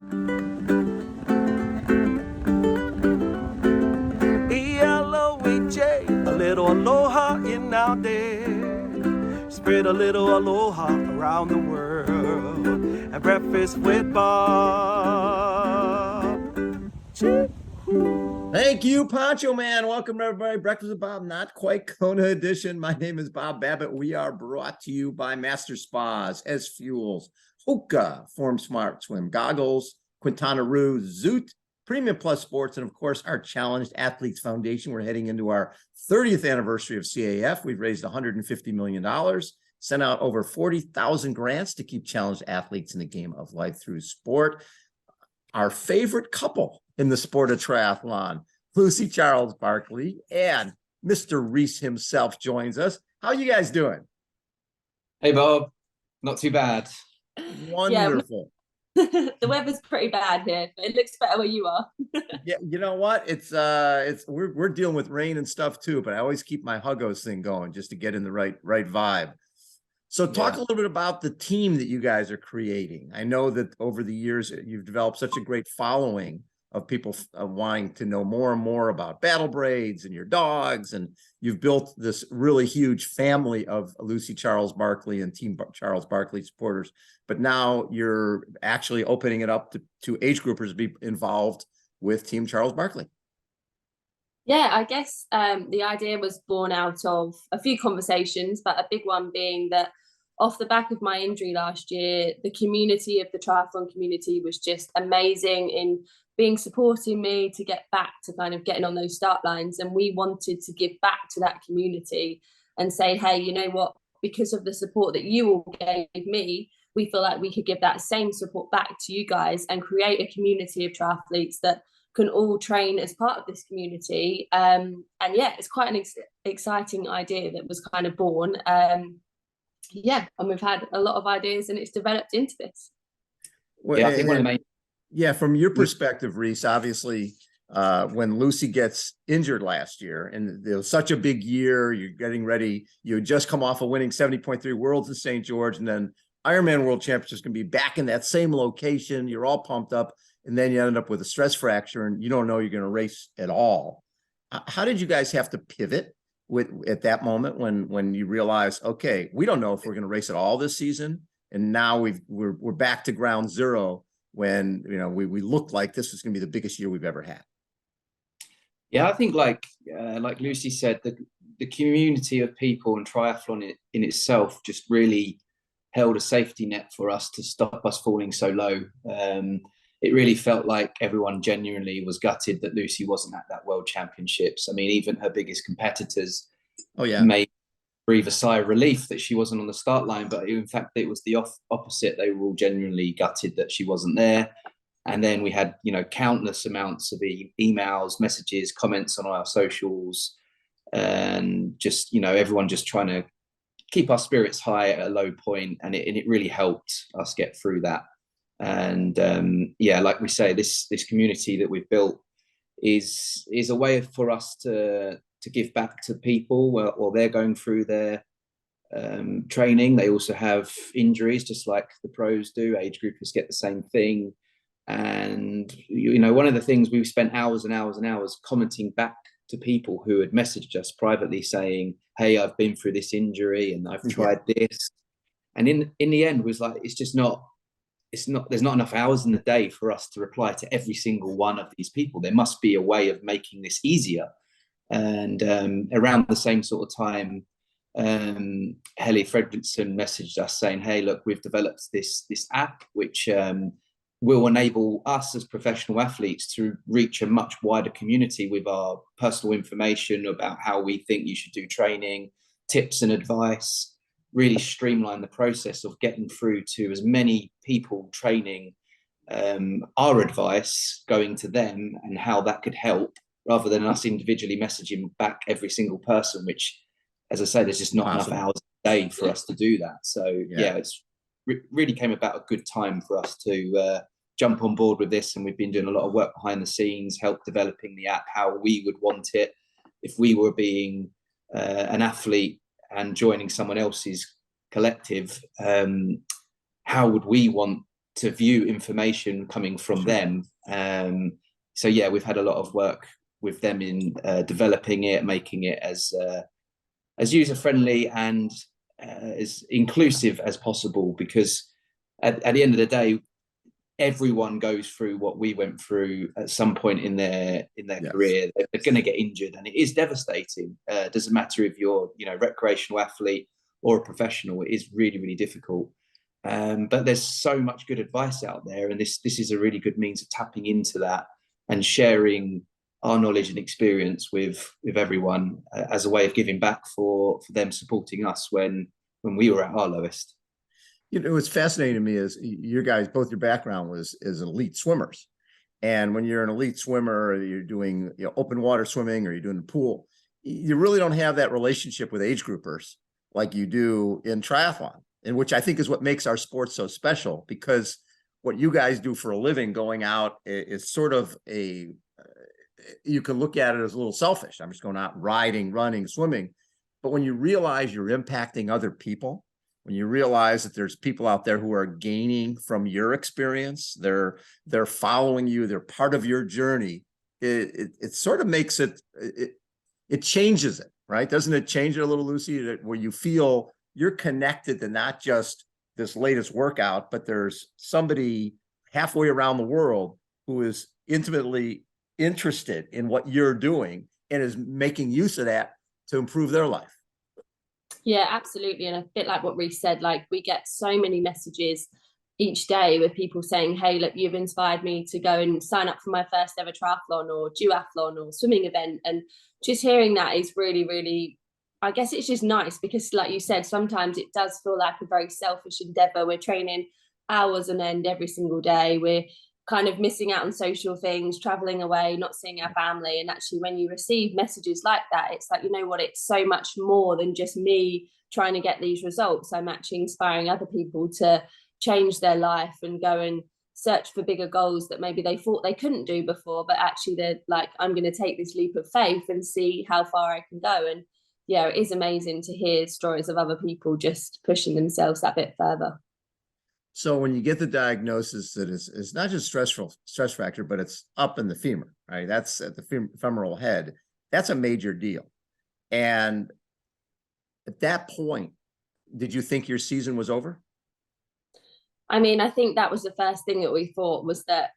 E-L-O-E-J, a little aloha in our day. Spread a little aloha around the world. At breakfast with Bob. Thank you, Poncho Man. Welcome, everybody. Breakfast with Bob, not quite Kona edition. My name is Bob Babbitt. We are brought to you by Master Spas, S Fuels, Hoka, Form Smart Swim Goggles, Quintana Roo, Zoot, Premium Plus Sports, and of course, our Challenged Athletes Foundation. We're heading into our 30th anniversary of CAF. We've raised $150 million, sent out over 40,000 grants to keep challenged athletes in the game of life through sport. Our favorite couple in the sport of triathlon, Lucy Charles-Barclay and Mr. Reece himself joins us. How are you guys doing? Hey, Bob. Not too bad. Wonderful. Yeah, the weather's pretty bad here, but it looks better where you are. Yeah, you know what? We're dealing with rain and stuff too, but I always keep my Huggos thing going just to get in the right vibe. So talk a little bit about the team that you guys are creating. I know that over the years you've developed such a great following of people wanting to know more and more about Battle Braids and your dogs, and you've built this really huge family of Lucy Charles-Barclay and Team Charles-Barclay supporters. But now you're actually opening it up to age groupers to be involved with Team Charles-Barclay. Yeah, I guess the idea was born out of a few conversations, but a big one being that off the back of my injury last year, the community of the triathlon community was just amazing in being supporting me to get back to kind of getting on those start lines. And we wanted to give back to that community and say, hey, you know what, because of the support that you all gave me, we feel like we could give that same support back to you guys and create a community of triathletes that can all train as part of this community. And yeah, it's quite an exciting idea that was kind of born. Yeah, and we've had a lot of ideas and it's developed into this. Well, yeah, I think one of the main... Yeah, from your perspective, Reece, obviously, when Lucy gets injured last year, and it was such a big year, you're getting ready, you had just come off of winning 70.3 Worlds in St. George, and then Ironman World Championships can be back in that same location. You're all pumped up, and then you end up with a stress fracture, and you don't know you're going to race at all. How did you guys have to pivot at that moment when you realize, okay, we don't know if we're going to race at all this season, and now we're back to ground zero when we looked like this was going to be the biggest year we've ever had? Yeah, I think like Lucy said, the community of people and triathlon in itself just really held a safety net for us to stop us falling so low. It really felt like everyone genuinely was gutted that Lucy wasn't at that World Championships. I mean, even her biggest competitors made breathe a sigh of relief that she wasn't on the start line, but in fact it was the opposite. They were all genuinely gutted that she wasn't there. And then we had countless amounts of emails, messages, comments on our socials, and just everyone just trying to keep our spirits high at a low point, and it really helped us get through that. And yeah, like we say, this community that we've built is a way for us to give back to people while they're going through their training. They also have injuries, just like the pros do. Age groupers get the same thing. And one of the things, we've spent hours and hours and hours commenting back to people who had messaged us privately saying, hey, I've been through this injury and I've tried this. And in the end was like, there's not enough hours in the day for us to reply to every single one of these people. There must be a way of making this easier. And around the same sort of time, Helly Fredriksson messaged us saying, hey, look, we've developed this app which will enable us as professional athletes to reach a much wider community with our personal information about how we think you should do training, tips and advice, really streamline the process of getting through to as many people training, our advice going to them and how that could help, rather than us individually messaging back every single person, which, as I say, there's just not enough hours a day for us to do that. So yeah, it's really came about a good time for us to jump on board with this. And we've been doing a lot of work behind the scenes, help developing the app, how we would want it if we were being an athlete and joining someone else's collective. How would we want to view information coming from them. So yeah, we've had a lot of work with them in developing it, making it as user friendly and as inclusive as possible, because at the end of the day, everyone goes through what we went through at some point in their career. They're going to get injured, and it is devastating. Doesn't matter if you're recreational athlete or a professional. It is really, really difficult. But there's so much good advice out there, and this is a really good means of tapping into that and sharing our knowledge and experience with everyone as a way of giving back for them supporting us when we were at our lowest. What's fascinating to me is you guys, both your background was as elite swimmers. And when you're an elite swimmer, or you're doing open water swimming, or you're doing the pool, you really don't have that relationship with age groupers like you do in triathlon, and which I think is what makes our sport so special, because what you guys do for a living, going out, is sort of you can look at it as a little selfish. I'm just going out riding, running, swimming. But when you realize you're impacting other people, when you realize that there's people out there who are gaining from your experience, they're following you, they're part of your journey, it sort of makes it changes it, right? Doesn't it change it a little, Lucy, where you feel you're connected to not just this latest workout, but there's somebody halfway around the world who is intimately interested in what you're doing and is making use of that to improve their life. Yeah, absolutely. And a bit like what Reece said, like, we get so many messages each day with people saying, hey, look, you've inspired me to go and sign up for my first ever triathlon or duathlon or swimming event. And just hearing that is really, really, I guess it's just nice, because like you said, sometimes it does feel like a very selfish endeavor. We're training hours on end every single day. We're kind of missing out on social things, traveling away, not seeing our family. And actually, when you receive messages like that, it's like, you know what, it's so much more than just me trying to get these results. I'm actually inspiring other people to change their life and go and search for bigger goals that maybe they thought they couldn't do before, but actually they're like, I'm going to take this leap of faith and see how far I can go. And yeah, it is amazing to hear stories of other people just pushing themselves that bit further. So when you get the diagnosis that it's not just stress fracture, but it's up in the femur, right? That's at the femoral head. That's a major deal. And at that point, did you think your season was over? I mean, I think that was the first thing that we thought, was that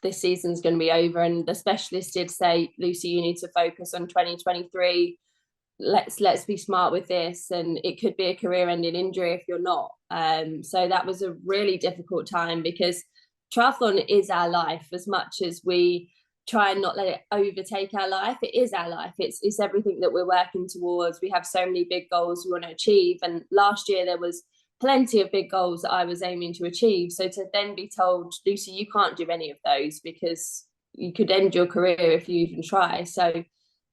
this season's going to be over. And the specialist did say, Lucy, you need to focus on 2023. Let's be smart with this, and it could be a career-ending injury if you're not. So that was a really difficult time, because triathlon is our life. As much as we try and not let it overtake our life, it is our life. It's everything that we're working towards. We have so many big goals we want to achieve, and last year there was plenty of big goals that I was aiming to achieve. So to then be told, Lucy, you can't do any of those because you could end your career if you even try. So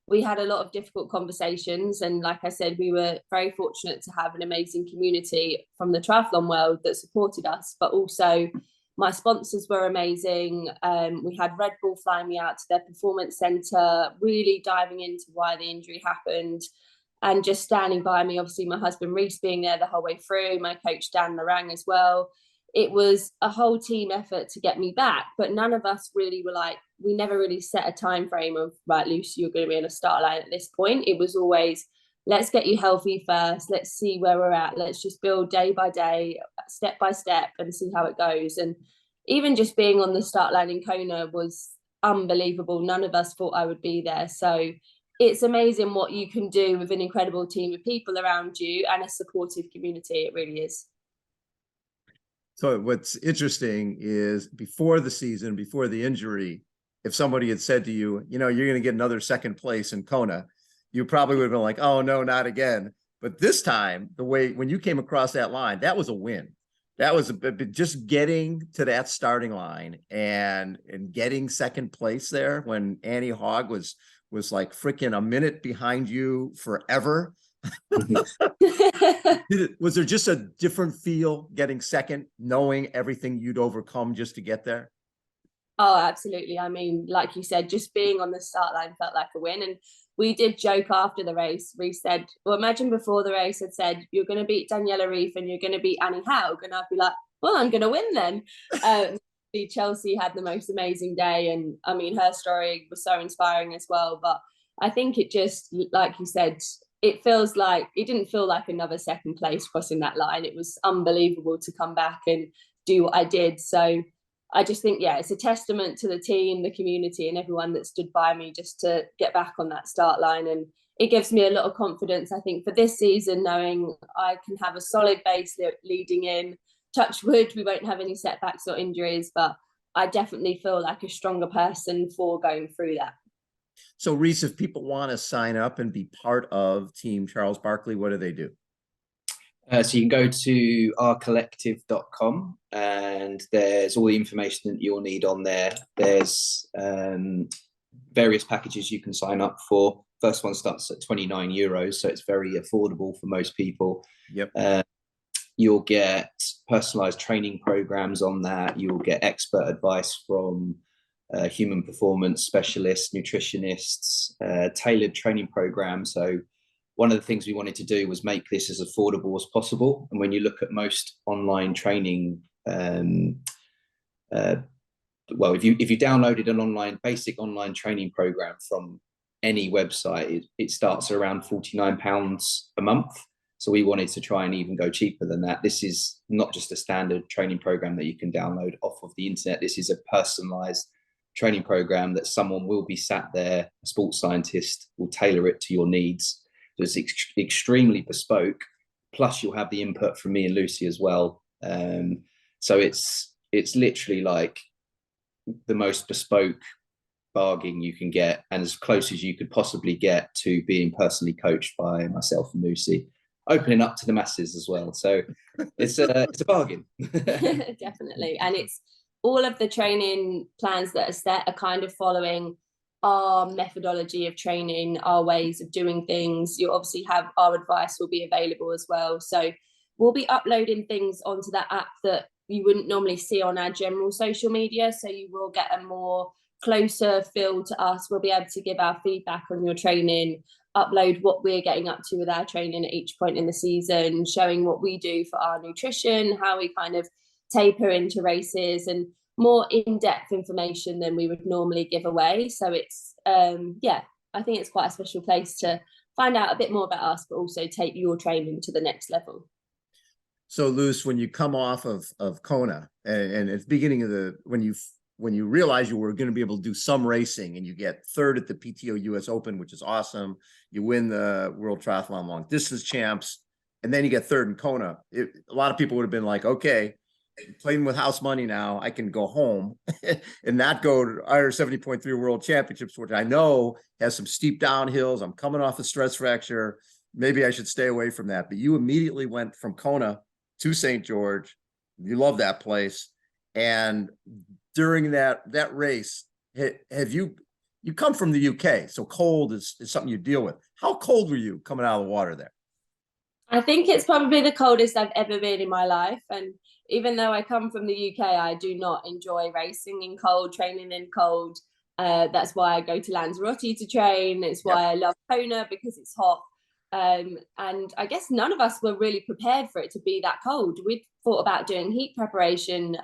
we had a lot of difficult conversations. And like I said, we were very fortunate to have an amazing community from the triathlon world that supported us, but also my sponsors were amazing. We had Red Bull flying me out to their performance center, really diving into why the injury happened and just standing by me. Obviously, my husband Reece being there the whole way through, my coach Dan Larang as well. It was a whole team effort to get me back, but none of us really were like, we never really set a time frame of, right, Lucy, you're going to be on a start line at this point. It was always, let's get you healthy first. Let's see where we're at. Let's just build day by day, step by step, and see how it goes. And even just being on the start line in Kona was unbelievable. None of us thought I would be there. So it's amazing what you can do with an incredible team of people around you and a supportive community. It really is. So what's interesting is before the season, before the injury, if somebody had said to you, you're going to get another second place in Kona, you probably would have been like, oh, no, not again. But this time, the way when you came across that line, that was a win. That was just getting to that starting line and getting second place there when Annie Hogg was like freaking a minute behind you forever. Was there just a different feel getting second, knowing everything you'd overcome just to get there? Oh, absolutely. I mean, like you said, just being on the start line felt like a win. And we did joke after the race. Reece said, well, imagine before the race had said, you're going to beat Daniela Ryf and you're going to beat Annie Haug. And I'd be like, well, I'm going to win then. Chelsea had the most amazing day, and I mean, her story was so inspiring as well. But I think it just, like you said, it didn't feel like another second place crossing that line. It was unbelievable to come back and do what I did. So I just think, yeah, it's a testament to the team, the community, and everyone that stood by me just to get back on that start line. And it gives me a lot of confidence, I think, for this season, knowing I can have a solid base leading in. Touch wood, we won't have any setbacks or injuries, but I definitely feel like a stronger person for going through that. So Reece, if people want to sign up and be part of Team Charles-Barclay, what do they do? So you can go to ourcollective.com and there's all the information that you'll need on there. There's various packages you can sign up for. First one starts at €29, so it's very affordable for most people. Yep. You'll get personalized training programs on that. You'll get expert advice from human performance specialists, nutritionists, tailored training programs. So one of the things we wanted to do was make this as affordable as possible. And when you look at most online training, well, if you downloaded an basic online training program from any website, it starts around £49 a month. So we wanted to try and even go cheaper than that. This is not just a standard training program that you can download off of the internet. This is a personalized training program that someone will be sat there, a sports scientist will tailor it to your needs. So it's extremely bespoke. Plus you'll have the input from me and Lucy as well. So it's literally like the most bespoke bargain you can get, and as close as you could possibly get to being personally coached by myself and Lucy, opening up to the masses as well. So it's a bargain. Definitely. And it's all of the training plans that are set are kind of following our methodology of training, our ways of doing things. You obviously have our advice will be available as well. So we'll be uploading things onto that app that you wouldn't normally see on our general social media. So you will get a more closer feel to us. We'll be able to give our feedback on your training, upload what we're getting up to with our training at each point in the season, showing what we do for our nutrition, how we kind of taper into races, and more in-depth information than we would normally give away. So it's I think it's quite a special place to find out a bit more about us, but also take your training to the next level. So Luce, when you come off of Kona and at the beginning of when you realize you were going to be able to do some racing and you get third at the PTO US Open, which is awesome. You win the World Triathlon Long Distance Champs, and then you get third in Kona. A lot of people would have been like, okay, playing with house money now, I can go home and not go to Iron 70.3 World Championships, which I know has some steep downhills. I'm coming off a stress fracture. Maybe I should stay away from that. But you immediately went from Kona to St. George. You love that place. And during that race, have you come from the UK, so cold is something you deal with. How cold were you coming out of the water there? I think it's probably the coldest I've ever been in my life. And even though I come from the UK, I do not enjoy racing in cold, training in cold. That's why I go to Lanzarote to train. It's why I love Kona, because it's hot. And I guess none of us were really prepared for it to be that cold. We'd thought about doing heat preparation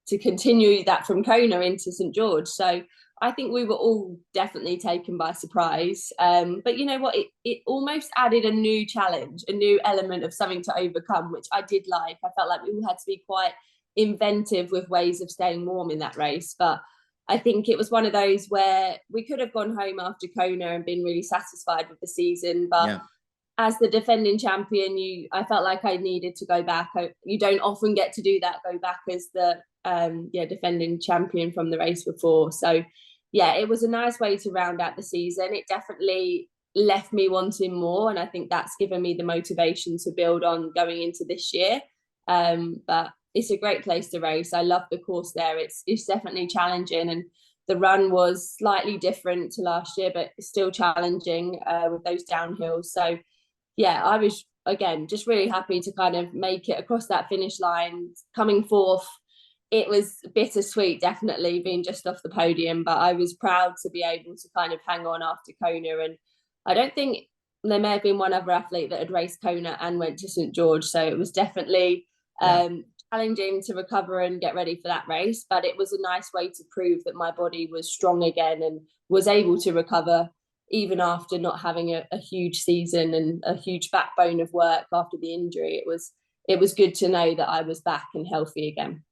to continue that from Kona into St. George. So I think we were all definitely taken by surprise. But you know what? It almost added a new challenge, a new element of something to overcome, which I did like. I felt like we all had to be quite inventive with ways of staying warm in that race. But I think it was one of those where we could have gone home after Kona and been really satisfied with the season. But as the defending champion, I felt like I needed to go back. You don't often get to do that, go back as the defending champion from the race before. So yeah, it was a nice way to round out the season. It definitely left me wanting more, and I think that's given me the motivation to build on going into this year. But it's a great place to race. I love the course there. It's definitely challenging, and the run was slightly different to last year, but still challenging with those downhills. So yeah, I was again just really happy to kind of make it across that finish line, coming fourth. It was bittersweet, definitely, being just off the podium, but I was proud to be able to kind of hang on after Kona. And I don't think there may have been one other athlete that had raced Kona and went to St. George. So it was definitely challenging to recover and get ready for that race, but it was a nice way to prove that my body was strong again and was able to recover even after not having a huge season and a huge backbone of work after the injury. It was good to know that I was back and healthy again.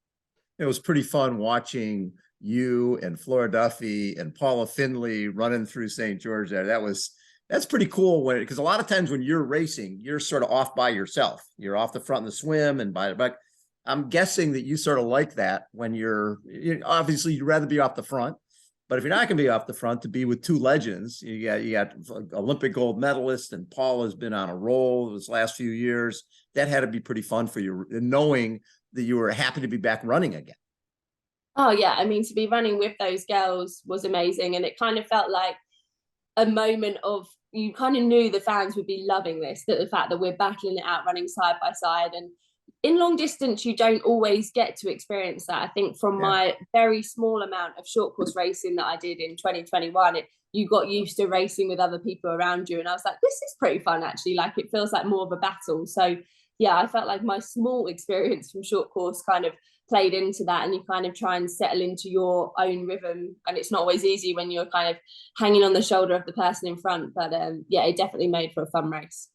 It was pretty fun watching you and Flora Duffy and Paula Findlay running through St. George there. That's pretty cool because a lot of times when you're racing, you're sort of off by yourself. You're off the front in the swim and but I'm guessing that you sort of like that when you're obviously you'd rather be off the front, but if you're not going to be off the front, to be with two legends, you got Olympic gold medalist, and Paul has been on a roll this last few years. That had to be pretty fun for you, knowing that you were happy to be back running again. Oh yeah, I mean, to be running with those girls was amazing, and it kind of felt like a moment of, you kind of knew the fans would be loving this, that the fact that we're battling it out, running side by side. And in long distance, you don't always get to experience that. I think from my very small amount of short course racing that I did in 2021, you got used to racing with other people around you. And I was like, this is pretty fun, actually. Like, it feels like more of a battle. So yeah, I felt like my small experience from short course kind of played into that, and you kind of try and settle into your own rhythm. And it's not always easy when you're kind of hanging on the shoulder of the person in front, but yeah, it definitely made for a fun race.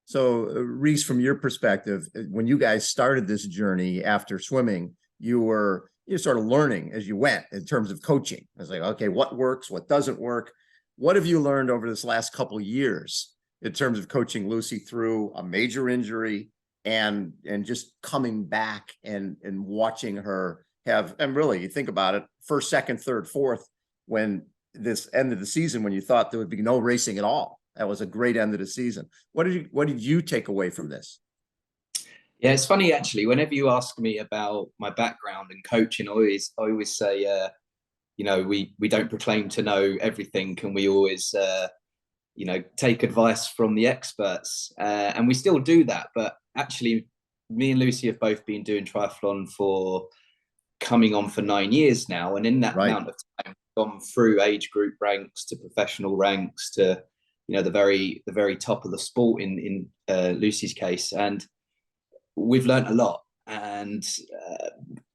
So Reece, from your perspective, when you guys started this journey after swimming, you're sort of learning as you went in terms of coaching. I was like, okay, what works, what doesn't work? What have you learned over this last couple of years in terms of coaching Lucy through a major injury and just coming back and watching her have, and really, you think about it, first, second, third, fourth, when this end of the season, when you thought there would be no racing at all. That was a great end of the season. What did you take away from this? Yeah, it's funny, actually, whenever you ask me about my background and coaching, I always say, we don't proclaim to know everything. Can we always, take advice from the experts? And we still do that. But actually, me and Lucy have both been doing triathlon for coming on for 9 years now. And in that amount of time, we've gone through age group ranks to professional ranks to, the very top of the sport in Lucy's case. And we've learned a lot. And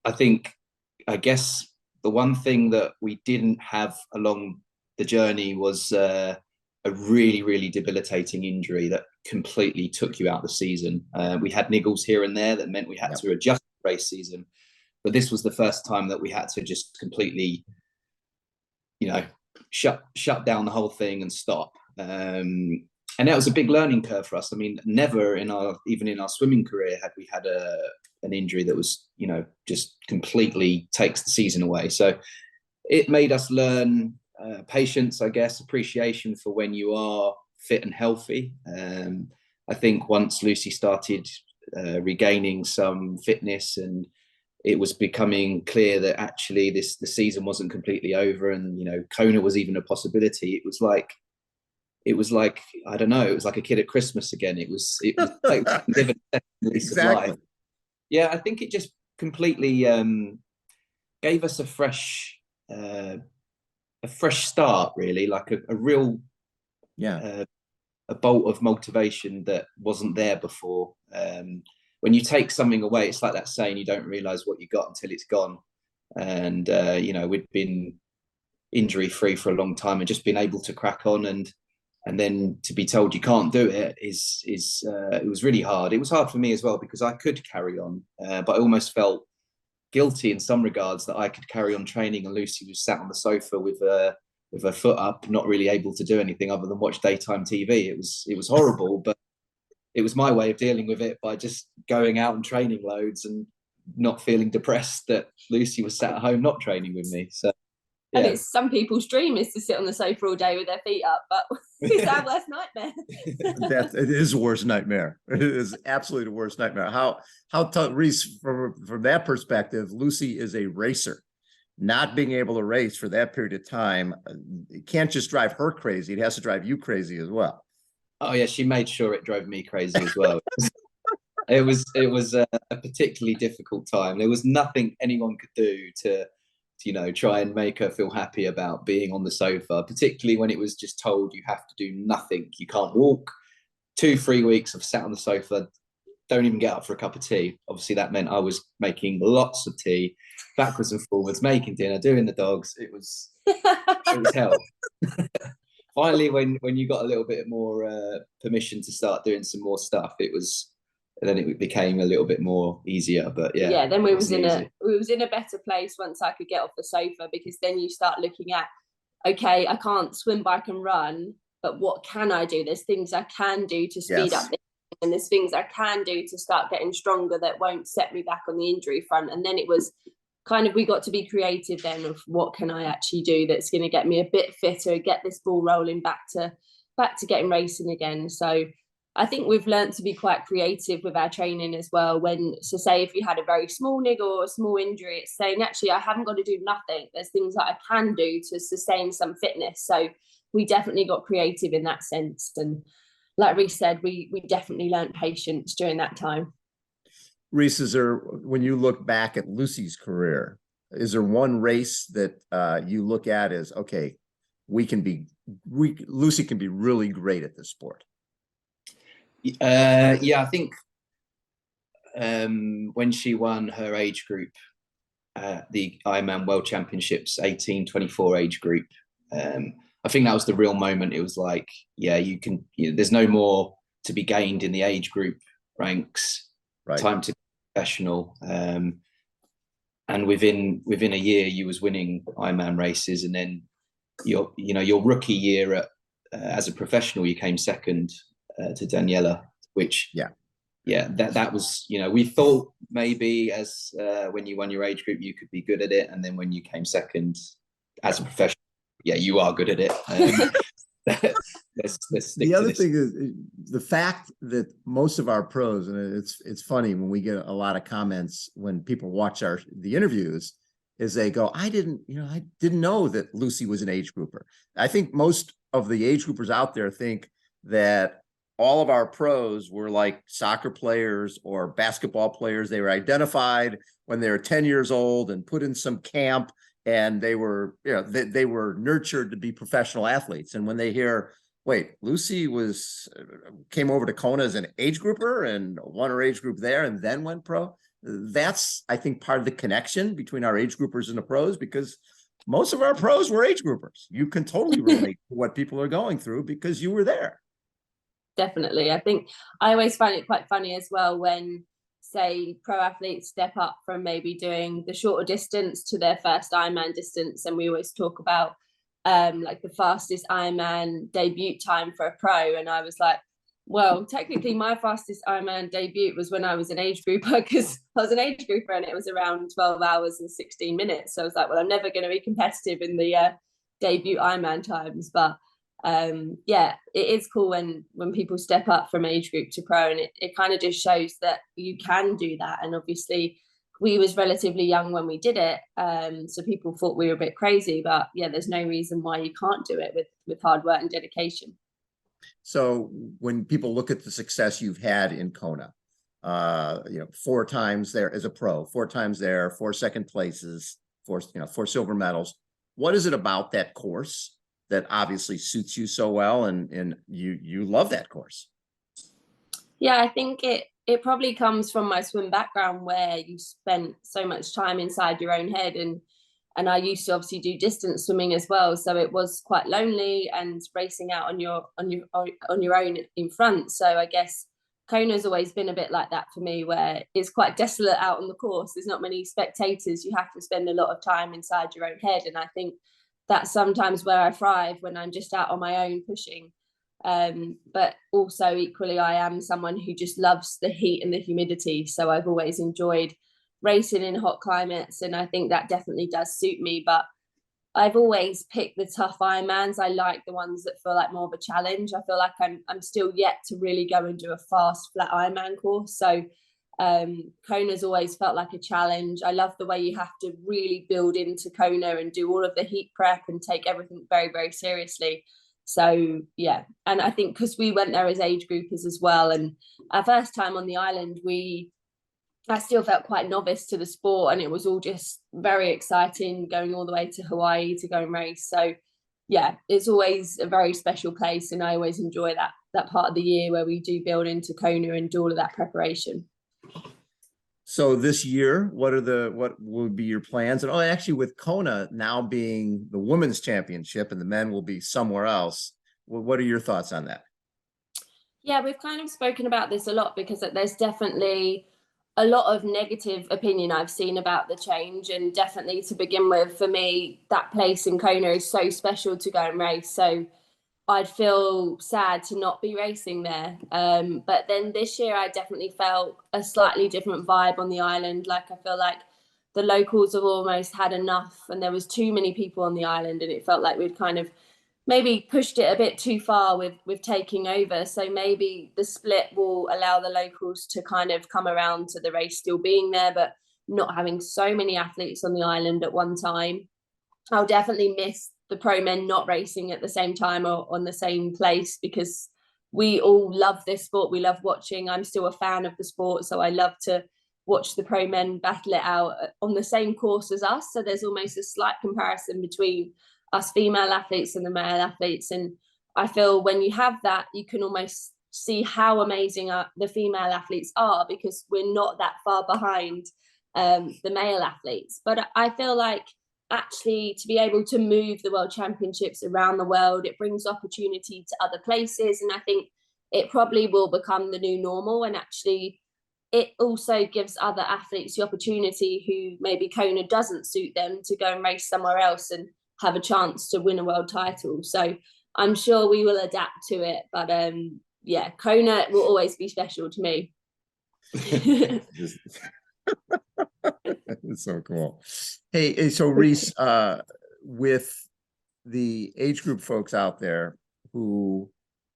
I guess the one thing that we didn't have along the journey was a really, really debilitating injury that completely took you out of the season. We had niggles here and there that meant we had to adjust the race season. But this was the first time that we had to just completely, shut down the whole thing and stop. And that was a big learning curve for us. I mean, never even in our swimming career had we had an injury that was, just completely takes the season away. So it made us learn patience, I guess, appreciation for when you are fit and healthy. I think once Lucy started regaining some fitness, and it was becoming clear that actually the season wasn't completely over, and Kona was even a possibility. It was like I don't know, it was like a kid at Christmas again. It was like living exactly. Yeah, I think it just completely gave us a fresh start, really, like a real a bolt of motivation that wasn't there before. When you take something away, it's like that saying, you don't realize what you got until it's gone. And we'd been injury free for a long time, and just being able to crack on and then to be told you can't do it it was really hard. It was hard for me as well, because I could carry on, but I almost felt guilty in some regards that I could carry on training, and Lucy was sat on the sofa with her foot up, not really able to do anything other than watch daytime TV. It was horrible, but it was my way of dealing with it, by just going out and training loads and not feeling depressed that Lucy was sat at home not training with me. So and it's some people's dream is to sit on the sofa all day with their feet up, but it's our worst nightmare. It is the worst nightmare. It is absolutely the worst nightmare. How tough, Reece, from that perspective, Lucy is a racer. Not being able to race for that period of time, it can't just drive her crazy. It has to drive you crazy as well. Oh yeah, she made sure it drove me crazy as well. It was a particularly difficult time. There was nothing anyone could do to try and make her feel happy about being on the sofa, particularly when it was just told you have to do nothing. You can't walk. 2-3 weeks of sat on the sofa, don't even get up for a cup of tea. Obviously, that meant I was making lots of tea, backwards and forwards, making dinner, doing the dogs. It was hell. Finally, when you got a little bit more permission to start doing some more stuff, then it became a little bit more easier. But yeah, then we was in a better place once I could get off the sofa, because then you start looking at, okay, I can't swim, bike and run, but what can I do? There's things I can do to speed up this, and there's things I can do to start getting stronger that won't set me back on the injury front. And then it was kind of, we got to be creative then of what can I actually do that's going to get me a bit fitter, get this ball rolling back to getting racing again. So I think we've learned to be quite creative with our training as well. So say if you had a very small niggle or a small injury, it's saying, actually, I haven't got to do nothing. There's things that I can do to sustain some fitness. So we definitely got creative in that sense. And like Reece said, we definitely learned patience during that time. Reece, when you look back at Lucy's career, is there one race that you look at as, okay, Lucy can be really great at this sport? I think when she won her age group, the Ironman World Championships 18-24 age group, I think that was the real moment. It was like, you can, there's no more to be gained in the age group ranks. Right. Time to be professional. And within a year, you was winning Ironman races, and then your rookie year as a professional, you came second to Daniela, which that was, we thought maybe as when you won your age group you could be good at it, and then when you came second as a professional, you are good at it. The other thing is the fact that most of our pros, and it's funny when we get a lot of comments when people watch the interviews, is they go, I didn't know that Lucy was an age grouper. I think most of the age groupers out there think that all of our pros were like soccer players or basketball players. They were identified when they were 10 years old and put in some camp, and they were, they were nurtured to be professional athletes. And when they hear, wait, Lucy came over to Kona as an age grouper and won her age group there and then went pro, that's, I think, part of the connection between our age groupers and the pros, because most of our pros were age groupers. You can totally relate to what people are going through because you were there. Definitely. I think I always find it quite funny as well when, say, pro athletes step up from maybe doing the shorter distance to their first Ironman distance, and we always talk about like the fastest Ironman debut time for a pro, and I was like, well, technically my fastest Ironman debut was when I was an age grouper, because I was an age grouper and it was around 12 hours and 16 minutes. So I was like, well, I'm never going to be competitive in the debut Ironman times. But it is cool when people step up from age group to pro, and it kind of just shows that you can do that. And obviously we was relatively young when we did it, so people thought we were a bit crazy, but there's no reason why you can't do it with hard work and dedication. So when people look at the success you've had in Kona, 4 times there as a pro, 4 times there, 4 second places, 4 silver medals, what is it about that course that obviously suits you so well, and you love that course? I think it probably comes from my swim background, where you spent so much time inside your own head, and I used to obviously do distance swimming as well, so it was quite lonely and racing out on your own in front. So I guess Kona's always been a bit like that for me, where it's quite desolate out on the course. There's not many spectators. You have to spend a lot of time inside your own head, and I think that's sometimes where I thrive, when I'm just out on my own pushing. But also equally, I am someone who just loves the heat and the humidity. So I've always enjoyed racing in hot climates, and I think that definitely does suit me. But I've always picked the tough Ironmans. I like the ones that feel like more of a challenge. I feel like I'm still yet to really go and do a fast flat Ironman course. So Kona's always felt like a challenge. I love the way you have to really build into Kona and do all of the heat prep and take everything very, very seriously. So and I think because we went there as age groupers as well, and our first time on the island, I still felt quite novice to the sport, and it was all just very exciting going all the way to Hawaii to go and race. So it's always a very special place, and I always enjoy part of the year where we do build into Kona and do all of that preparation. So this year, what would be your plans? And actually with Kona now being the women's championship and the men will be somewhere else, what are your thoughts on that? Yeah, we've kind of spoken about this a lot because there's definitely a lot of negative opinion I've seen about the change. And definitely to begin with, for me, that place in Kona is so special to go and race. So I'd feel sad to not be racing there. But then this year I definitely felt a slightly different vibe on the island. Like I feel like the locals have almost had enough and there was too many people on the island, and it felt like we'd kind of maybe pushed it a bit too far with taking over. So maybe the split will allow the locals to kind of come around to the race still being there, but not having so many athletes on the island at one time. I'll definitely miss the pro men not racing at the same time or on the same place, because we all love this sport. We love watching. I'm still a fan of the sport, so I love to watch the pro men battle it out on the same course as us. So there's almost a slight comparison between us female athletes and the male athletes. And I feel when you have that, you can almost see how amazing the female athletes are, because we're not that far behind the male athletes. But I feel like actually to be able to move the world championships around the world, it brings opportunity to other places. And I think it probably will become the new normal. And actually it also gives other athletes the opportunity who maybe Kona doesn't suit them to go and race somewhere else and have a chance to win a world title. So I'm sure we will adapt to it. But yeah, Kona will always be special to me. It's so cool. Hey, so Reece, with the age group folks out there who,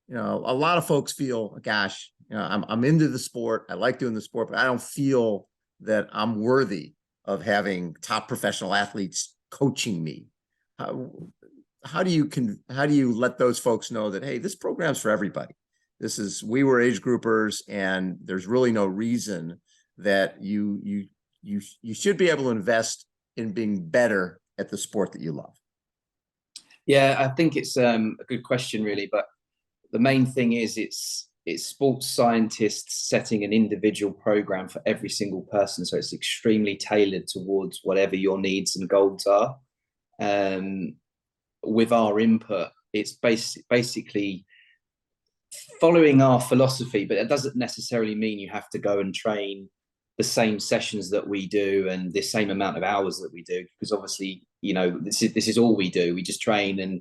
you know, a lot of folks feel, gosh, you know, I'm into the sport. I like doing the sport, but I don't feel that I'm worthy of having top professional athletes coaching me. How do you let those folks know that, hey, this program's for everybody? We were age groupers, and there's really no reason that you should be able to invest in being better at the sport that you love. Yeah, I think it's a good question, really. But the main thing is it's sports scientists setting an individual program for every single person. So it's extremely tailored towards whatever your needs and goals are. With our input, it's basically following our philosophy, but it doesn't necessarily mean you have to go and train the same sessions that we do and the same amount of hours that we do, because obviously, you know, this is all we do. We just train and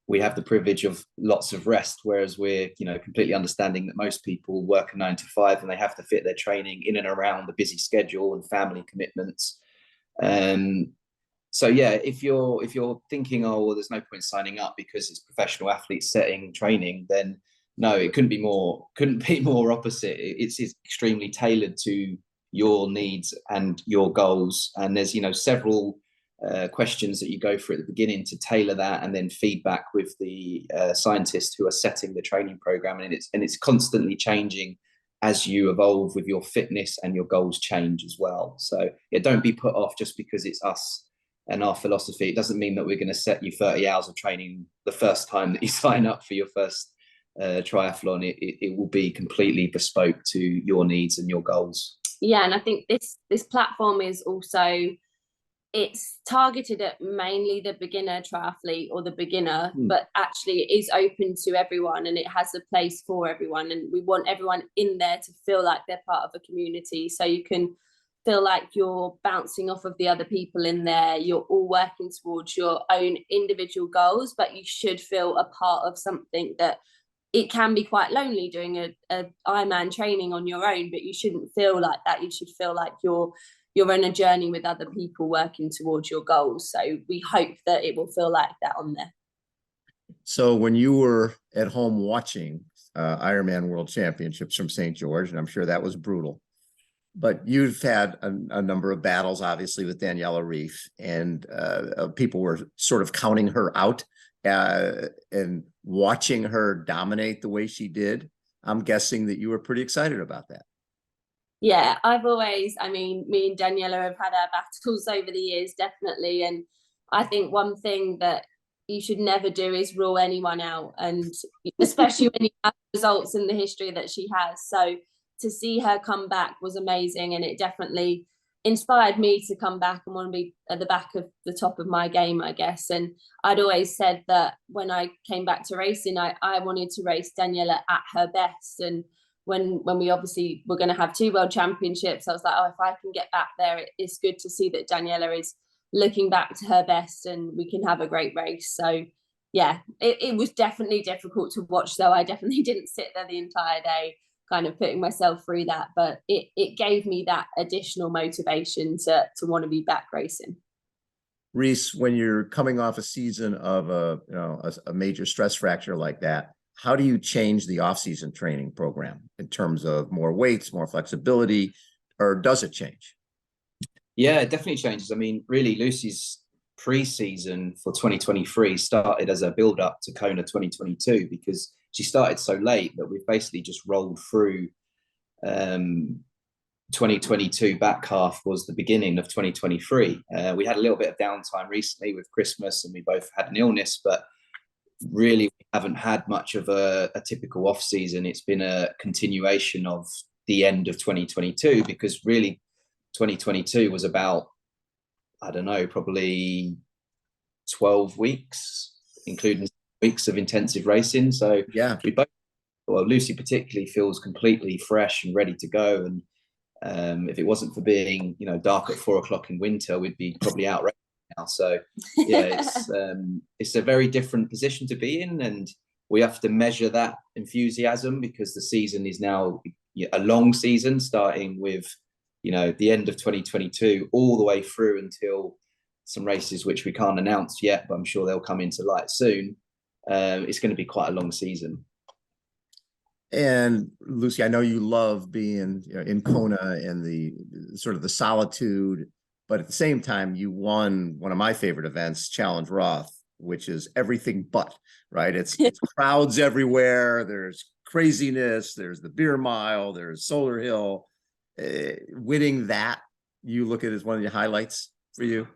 we have the privilege of lots of rest, whereas we're, you know, completely understanding that most people work a 9 to 5 and they have to fit their training in and around the busy schedule and family commitments. So yeah, if you're thinking, oh, well, there's no point signing up because it's professional athletes setting training, then no, it couldn't be more opposite. It's extremely tailored to your needs and your goals. And there's, you know, several questions that you go through at the beginning to tailor that, and then feedback with the scientists who are setting the training program. And it's constantly changing as you evolve with your fitness, and your goals change as well. So yeah, don't be put off just because it's us and our philosophy. It doesn't mean that we're going to set you 30 hours of training the first time that you sign up for your first triathlon. It will be completely bespoke to your needs and your goals. Yeah, and I think this platform is also, it's targeted at mainly the beginner triathlete or the beginner, but actually it is open to everyone, and it has a place for everyone. And we want everyone in there to feel like they're part of a community. So you can feel like you're bouncing off of the other people in there. You're all working towards your own individual goals, but you should feel a part of something. That it can be quite lonely doing a Ironman training on your own, but you shouldn't feel like that. You should feel like you're on a journey with other people working towards your goals. So we hope that it will feel like that on there. So when you were at home watching Ironman World Championships from St. George, and I'm sure that was brutal, but you've had a number of battles, obviously, with Daniela Ryf, and people were sort of counting her out and watching her dominate the way she did. I'm guessing that you were pretty excited about that. Yeah, me and Daniela have had our battles over the years, definitely. And I think one thing that, you should never do is rule anyone out, and especially when you have results in the history that she has. So to see her come back was amazing, and it definitely inspired me to come back and want to be at the back of the top of my game, I guess. And I'd always said that when I came back to racing, I wanted to race Daniela at her best. And when we obviously were going to have 2 world championships, I was like, oh, if I can get back there, it's good to see that Daniela is looking back to her best and we can have a great race. So yeah, it was definitely difficult to watch, though. I definitely didn't sit there the entire day kind of putting myself through that, but it gave me that additional motivation to want to be back racing. Reece, when you're coming off a season of a major stress fracture like that, how do you change the off-season training program in terms of more weights, more flexibility, or does it change? Yeah, it definitely changes. I mean, really, Lucy's pre-season for 2023 started as a build-up to Kona 2022 because she started so late that we've basically just rolled through 2022 back half was the beginning of 2023. We had a little bit of downtime recently with Christmas and we both had an illness, but really we haven't had much of a typical off season. It's been a continuation of the end of 2022 because really 2022 was about, I don't know, probably 12 weeks, including weeks of intensive racing. So yeah, we both, well, Lucy particularly feels completely fresh and ready to go. And if it wasn't for being, dark at 4 o'clock in winter, we'd be probably out racing now. So yeah, it's a very different position to be in, and we have to measure that enthusiasm because the season is now a long season, starting with the end of 2022 all the way through until some races which we can't announce yet, but I'm sure they'll come into light soon. It's going to be quite a long season. And Lucy, I know you love being in Kona and the sort of the solitude, but at the same time, you won one of my favorite events, Challenge Roth, which is everything but, right? It's crowds everywhere. There's craziness. There's the beer mile. There's Solar Hill. Winning that, you look at as one of the highlights for you?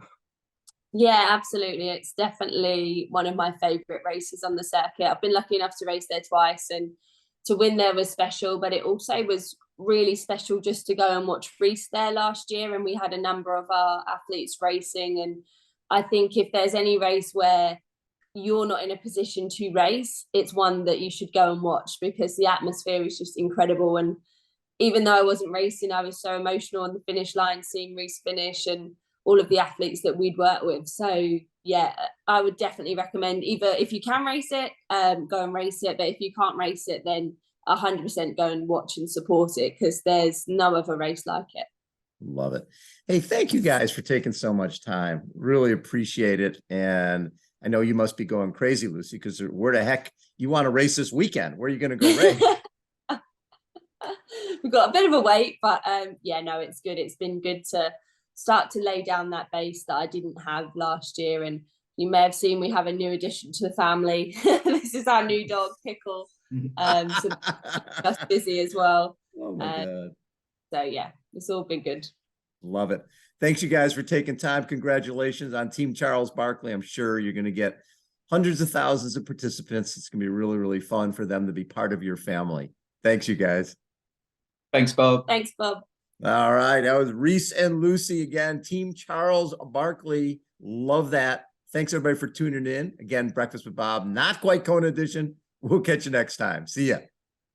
Yeah, absolutely. It's definitely one of my favorite races on the circuit. I've been lucky enough to race there twice, and to win there was special, but it also was really special just to go and watch Reece there last year. And we had a number of our athletes racing. And I think if there's any race where you're not in a position to race, it's one that you should go and watch because the atmosphere is just incredible. And even though I wasn't racing, I was so emotional on the finish line, seeing Reece finish and all of the athletes that we'd worked with. So yeah, I would definitely recommend, either if you can race it, go and race it. But if you can't race it, then 100% go and watch and support it because there's no other race like it. Love it. Hey, thank you guys for taking so much time. Really appreciate it. And I know you must be going crazy, Lucy, because where the heck you want to race this weekend? Where are you going to go race? We've got a bit of a wait, but yeah, no, it's good. It's been good to start to lay down that base that I didn't have last year. And you may have seen we have a new addition to the family. This is our new dog, Pickle. So just busy as well. Oh my God. So yeah, it's all been good. Love it. Thanks you guys for taking time. Congratulations on Team Charles-Barclay. I'm sure you're going to get hundreds of thousands of participants. It's going to be really, really fun for them to be part of your family. Thanks, you guys. Thanks, Bob. Thanks, Bob. All right. That was Reece and Lucy again. Team Charles-Barclay. Love that. Thanks, everybody, for tuning in. Again, Breakfast with Bob, not quite Kona edition. We'll catch you next time. See ya.